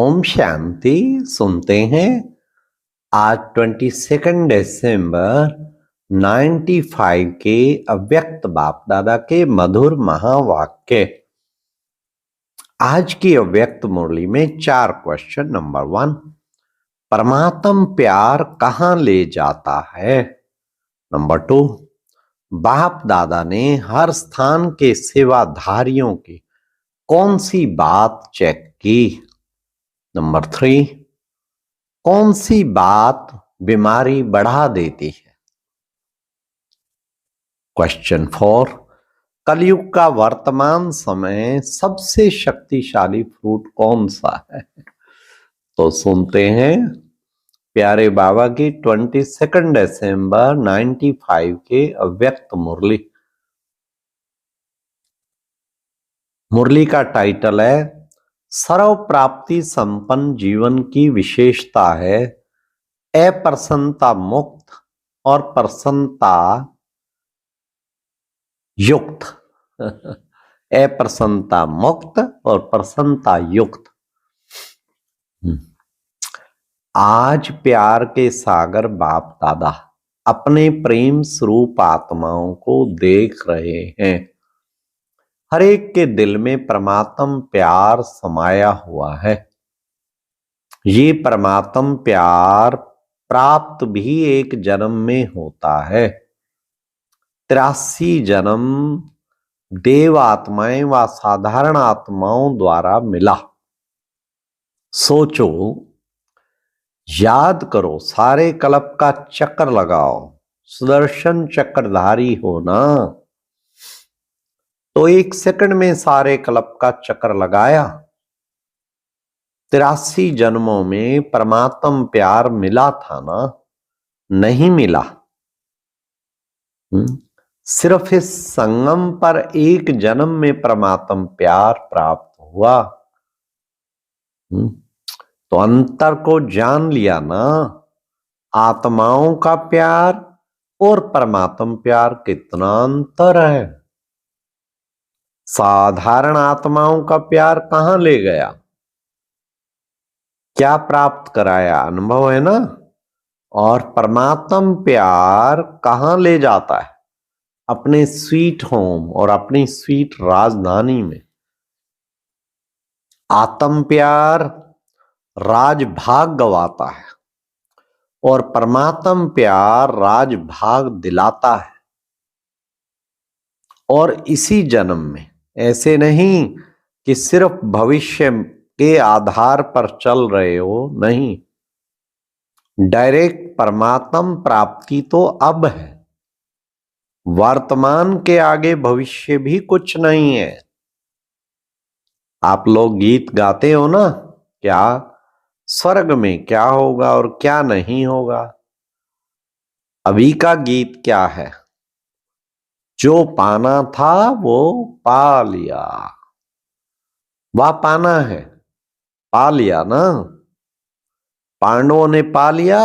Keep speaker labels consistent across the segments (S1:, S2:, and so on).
S1: ओम शांति। सुनते हैं आज 22 दिसंबर 95 के अव्यक्त बाप दादा के मधुर महावाक्य। आज की अव्यक्त मुरली में 4 क्वेश्चन। नंबर 1, परमात्म प्यार कहाँ ले जाता है। नंबर 2, बाप दादा ने हर स्थान के सेवाधारियों की कौन सी बात चेक की। नंबर 3, कौन सी बात बीमारी बढ़ा देती है। क्वेश्चन 4, कलयुग का वर्तमान समय सबसे शक्तिशाली फ्रूट कौन सा है। तो सुनते हैं प्यारे बाबा की 22 दिसंबर 95 के अव्यक्त मुरली। मुरली का टाइटल है सर्व प्राप्ति संपन्न जीवन की विशेषता है अप्रसन्नता मुक्त और प्रसन्नता युक्त। अप्रसन्नता मुक्त और प्रसन्नता युक्त। आज प्यार के सागर बाप दादा अपने प्रेम स्वरूप आत्माओं को देख रहे हैं। हर एक के दिल में परमात्म प्यार समाया हुआ है। ये परमात्म प्यार प्राप्त भी एक जन्म में होता है। 83 जन्म देव आत्माएं व साधारण आत्माओं द्वारा मिला। सोचो, याद करो, सारे कल्प का चक्कर लगाओ, सुदर्शन चक्रधारी हो ना, तो 1 सेकंड में सारे कल्प का चक्कर लगाया। 83 जन्मों में परमात्म प्यार मिला था ना, नहीं मिला। सिर्फ इस संगम पर एक जन्म में परमात्म प्यार प्राप्त हुआ। तो अंतर को जान लिया ना, आत्माओं का प्यार और परमात्म प्यार कितना अंतर है। साधारण आत्माओं का प्यार कहां ले गया, क्या प्राप्त कराया, अनुभव है ना। और परमात्म प्यार कहां ले जाता है, अपने स्वीट होम और अपनी स्वीट राजधानी में। आत्म प्यार राजभाग गवाता है और परमात्म प्यार राजभाग दिलाता है। और इसी जन्म में, ऐसे नहीं कि सिर्फ भविष्य के आधार पर चल रहे हो, नहीं, डायरेक्ट परमात्म प्राप्ति तो अब है। वर्तमान के आगे भविष्य भी कुछ नहीं है। आप लोग गीत गाते हो ना, क्या स्वर्ग में क्या होगा और क्या नहीं होगा। अभी का गीत क्या है, जो पाना था वो पा लिया। वह पाना है, पा लिया ना। पांडवों ने पा लिया,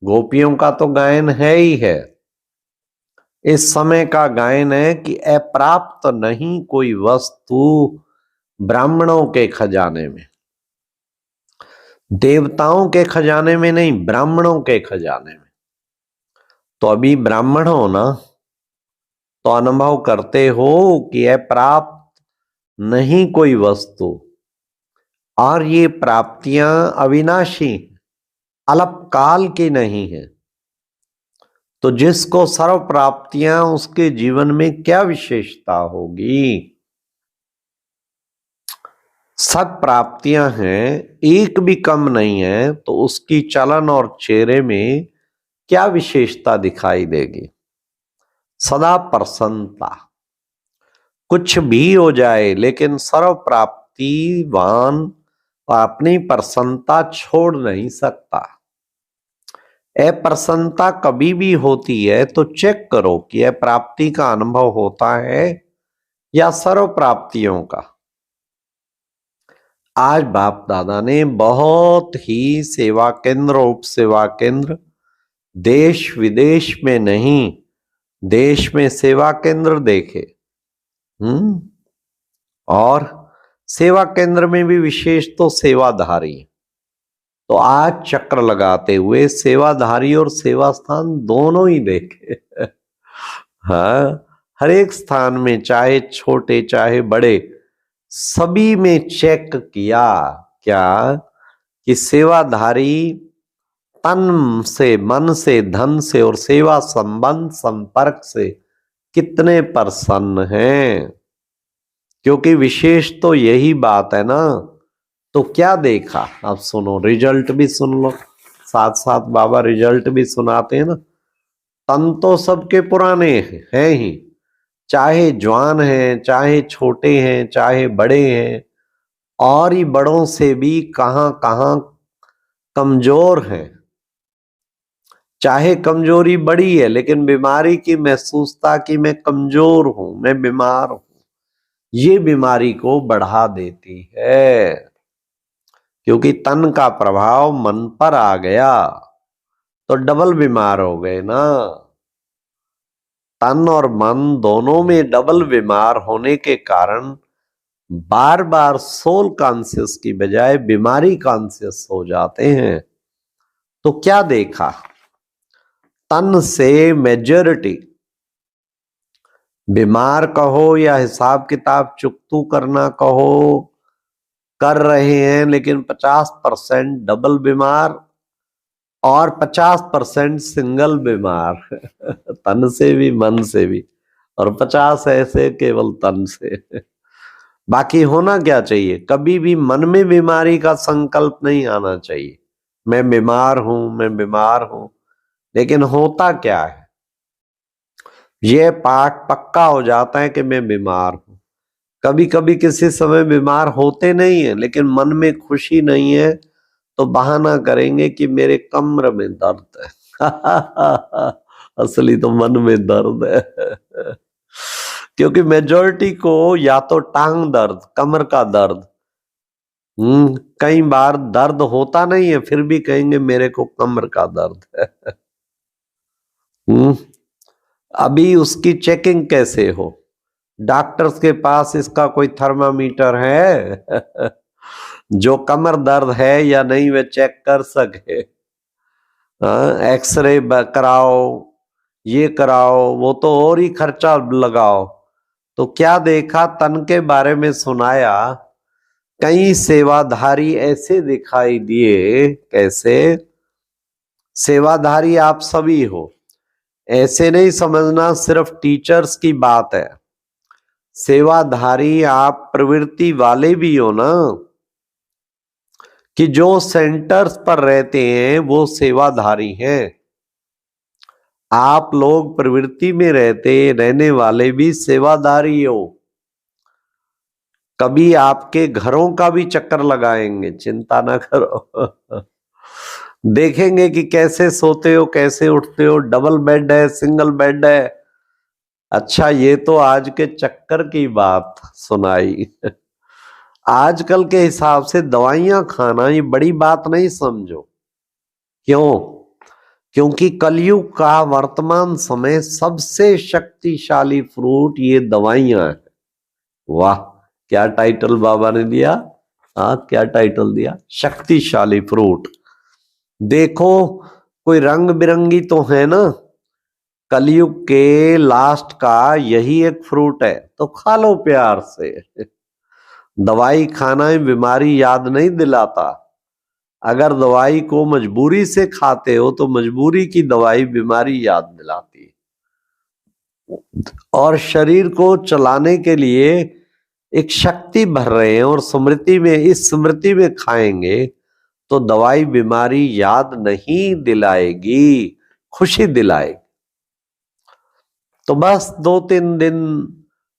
S1: गोपियों का तो गायन है ही है। इस समय का गायन है कि अप्राप्त नहीं कोई वस्तु ब्राह्मणों के खजाने में, देवताओं के खजाने में नहीं, ब्राह्मणों के खजाने में। तो अभी ब्राह्मण हो ना, तो अनुभव करते हो कि अप्राप्त नहीं कोई वस्तु, और ये प्राप्तियां अविनाशी अल्पकाल की नहीं है। तो जिसको सर्व प्राप्तियां, उसके जीवन में क्या विशेषता होगी। सब प्राप्तियां हैं, एक भी कम नहीं है, तो उसकी चलन और चेहरे में क्या विशेषता दिखाई देगी। सदा प्रसन्नता। कुछ भी हो जाए लेकिन सर्व प्राप्तिवान अपनी प्रसन्नता छोड़ नहीं सकता। अप्रसन्नता कभी भी होती है तो चेक करो कि अप्राप्ति का अनुभव होता है या सर्व प्राप्तियों का। आज बाप दादा ने बहुत ही सेवा केंद्र, उप सेवा केंद्र, देश विदेश में नहीं, देश में सेवा केंद्र देखे। और सेवा केंद्र में भी विशेष तो सेवाधारी। तो आज चक्र लगाते हुए सेवाधारी और सेवा स्थान दोनों ही देखे। हाँ, हर एक स्थान में चाहे छोटे चाहे बड़े सभी में चेक किया क्या कि सेवाधारी तन से, मन से, धन से और सेवा संबंध संपर्क से कितने प्रसन्न हैं। क्योंकि विशेष तो यही बात है ना। तो क्या देखा, अब सुनो, रिजल्ट भी सुन लो, साथ साथ बाबा रिजल्ट भी सुनाते हैं ना। तन तो सबके पुराने हैं ही, चाहे जवान हैं, चाहे छोटे हैं, चाहे बड़े हैं, और ही बड़ों से भी कहां कहां कमजोर हैं। चाहे कमजोरी बड़ी है लेकिन बीमारी की महसूसता कि मैं कमजोर हूं, मैं बीमार हूं, ये बीमारी को बढ़ा देती है। क्योंकि तन का प्रभाव मन पर आ गया तो डबल बीमार हो गए ना। तन और मन दोनों में डबल बीमार होने के कारण बार बार सोल कॉन्शियस की बजाय बीमारी कॉन्शियस हो जाते हैं। तो क्या देखा, तन से मेजॉरिटी बीमार कहो या हिसाब किताब चुकतू करना कहो, कर रहे हैं, लेकिन 50% डबल बीमार और 50% सिंगल बीमार। तन से भी मन से भी, और 50 ऐसे केवल तन से। बाकी होना क्या चाहिए, कभी भी मन में बीमारी का संकल्प नहीं आना चाहिए, मैं बीमार हूं, मैं बीमार हूं। लेकिन होता क्या है, ये पाठ पक्का हो जाता है कि मैं बीमार हूं। कभी कभी किसी समय बीमार होते नहीं है लेकिन मन में खुशी नहीं है तो बहाना करेंगे कि मेरे कमर में दर्द है। असली तो मन में दर्द है। क्योंकि मेजॉरिटी को या तो टांग दर्द, कमर का दर्द, कई बार दर्द होता नहीं है फिर भी कहेंगे मेरे को कमर का दर्द है। अभी उसकी चेकिंग कैसे हो, डॉक्टर्स के पास इसका कोई थर्मामीटर है जो कमर दर्द है या नहीं वे चेक कर सके। एक्सरे कराओ, ये कराओ, वो तो और ही खर्चा लगाओ। तो क्या देखा, तन के बारे में सुनाया, कई सेवाधारी ऐसे दिखाई दिए। कैसे, सेवाधारी आप सभी हो, ऐसे नहीं समझना सिर्फ टीचर्स की बात है। सेवाधारी आप प्रवृत्ति वाले भी हो ना, कि जो सेंटर्स पर रहते हैं वो सेवाधारी हैं। आप लोग प्रवृत्ति में रहने वाले भी सेवाधारी हो। कभी आपके घरों का भी चक्कर लगाएंगे, चिंता ना करो। देखेंगे कि कैसे सोते हो, कैसे उठते हो, डबल बेड है, सिंगल बेड है। अच्छा, ये तो आज के चक्कर की बात सुनाई। आजकल के हिसाब से दवाइयां खाना ये बड़ी बात नहीं समझो। क्यों? क्योंकि कलयुग का वर्तमान समय सबसे शक्तिशाली फ्रूट ये दवाइयां है। वाह, क्या टाइटल बाबा ने दिया। हाँ, क्या टाइटल दिया, शक्तिशाली फ्रूट। देखो, कोई रंग बिरंगी तो है ना, कलयुग के लास्ट का यही एक फ्रूट है, तो खा लो प्यार से। दवाई खाना ही बीमारी याद नहीं दिलाता। अगर दवाई को मजबूरी से खाते हो तो मजबूरी की दवाई बीमारी याद दिलाती है। और शरीर को चलाने के लिए एक शक्ति भर रहे हैं और स्मृति में, इस स्मृति में खाएंगे तो दवाई बीमारी याद नहीं दिलाएगी, खुशी दिलाएगी। तो बस 2-3 दिन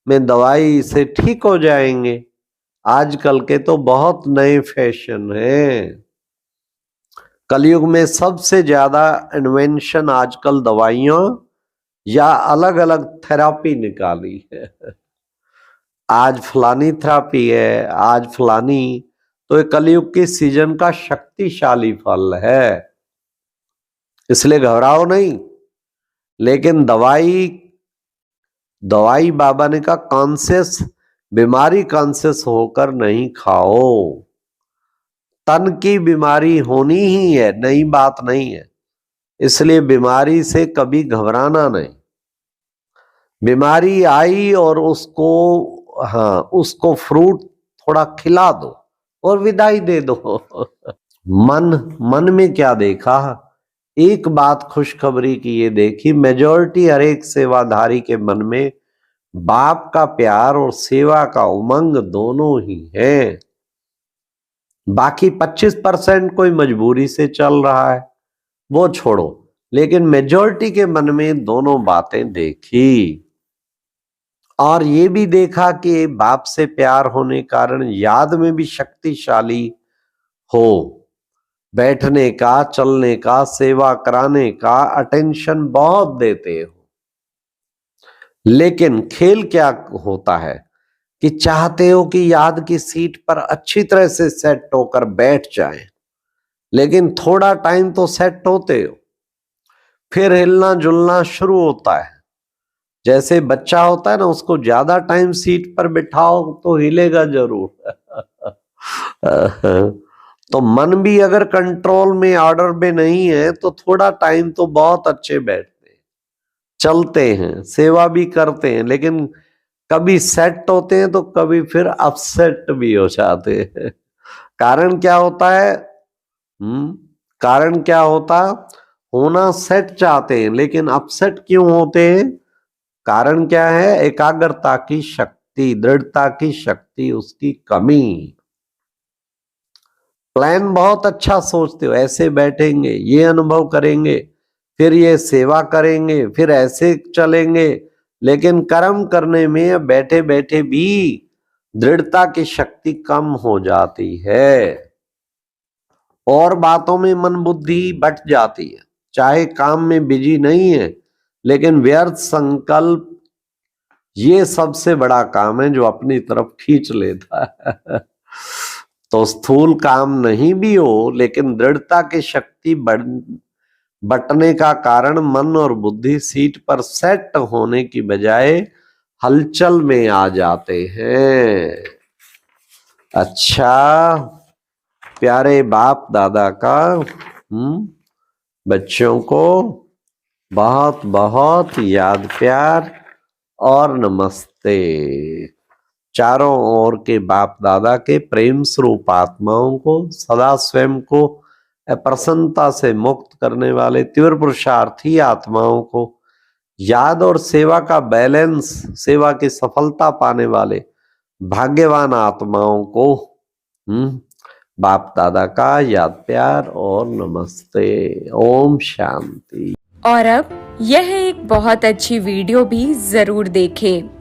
S1: में दवाई से ठीक हो जाएंगे। आजकल के तो बहुत नए फैशन है। कलयुग में सबसे ज्यादा इन्वेंशन आजकल दवाइयों या अलग अलग थेरापी निकाली है। आज फलानी थेरापी है, आज फलानी, तो ये कलयुग के सीजन का शक्तिशाली फल है, इसलिए घबराओ नहीं। लेकिन दवाई बाबा ने कहा कॉन्शियस बीमारी कॉन्शियस होकर नहीं खाओ। तन की बीमारी होनी ही है, नई बात नहीं है, इसलिए बीमारी से कभी घबराना नहीं। बीमारी आई और उसको फ्रूट थोड़ा खिला दो और विदाई दे दो। मन में क्या देखा? एक बात खुशखबरी की ये देखी, मेजॉरिटी हर एक सेवाधारी के मन में बाप का प्यार और सेवा का उमंग दोनों ही है। बाकी 25% कोई मजबूरी से चल रहा है, वो छोड़ो, लेकिन मेजॉरिटी के मन में दोनों बातें देखी। और ये भी देखा कि बाप से प्यार होने कारण याद में भी शक्तिशाली हो, बैठने का, चलने का, सेवा कराने का अटेंशन बहुत देते हो। लेकिन खेल क्या होता है कि चाहते हो कि याद की सीट पर अच्छी तरह से सेट होकर बैठ जाए, लेकिन थोड़ा टाइम तो सेट होते हो, फिर हिलना जुलना शुरू होता है। जैसे बच्चा होता है ना, उसको ज्यादा टाइम सीट पर बिठाओ तो हिलेगा जरूर। तो मन भी अगर कंट्रोल में, ऑर्डर में नहीं है, तो थोड़ा टाइम तो बहुत अच्छे बैठते हैं, चलते हैं, सेवा भी करते हैं, लेकिन कभी सेट होते हैं तो कभी फिर अपसेट भी हो जाते हैं। कारण क्या होता है? कारण क्या होता? होना सेट चाहते हैं, लेकिन अपसेट क्यों होते हैं? कारण क्या है? एकाग्रता की शक्ति, दृढ़ता की शक्ति, उसकी कमी। प्लान बहुत अच्छा सोचते हो, ऐसे बैठेंगे, ये अनुभव करेंगे, फिर ये सेवा करेंगे, फिर ऐसे चलेंगे, लेकिन कर्म करने में बैठे बैठे भी दृढ़ता की शक्ति कम हो जाती है और बातों में मन बुद्धि बट जाती है। चाहे काम में बिजी नहीं है, लेकिन व्यर्थ संकल्प ये सबसे बड़ा काम है जो अपनी तरफ खींच लेता है। तो स्थूल काम नहीं भी हो, लेकिन दृढ़ता की शक्ति बटने का कारण मन और बुद्धि सीट पर सेट होने की बजाय हलचल में आ जाते हैं। अच्छा, प्यारे बाप दादा का बच्चों को बहुत बहुत याद, प्यार और नमस्ते। चारों ओर के बाप दादा के प्रेम स्वरूप आत्माओं को सदा स्वयं को प्रसन्नता से मुक्त करने वाले तीव्र पुरुषार्थी आत्माओं को याद और सेवा का बैलेंस, सेवा की सफलता पाने वाले भाग्यवान आत्माओं को बाप दादा का याद, प्यार और नमस्ते। ओम शांति।
S2: और अब यह एक बहुत अच्छी वीडियो भी जरूर देखें।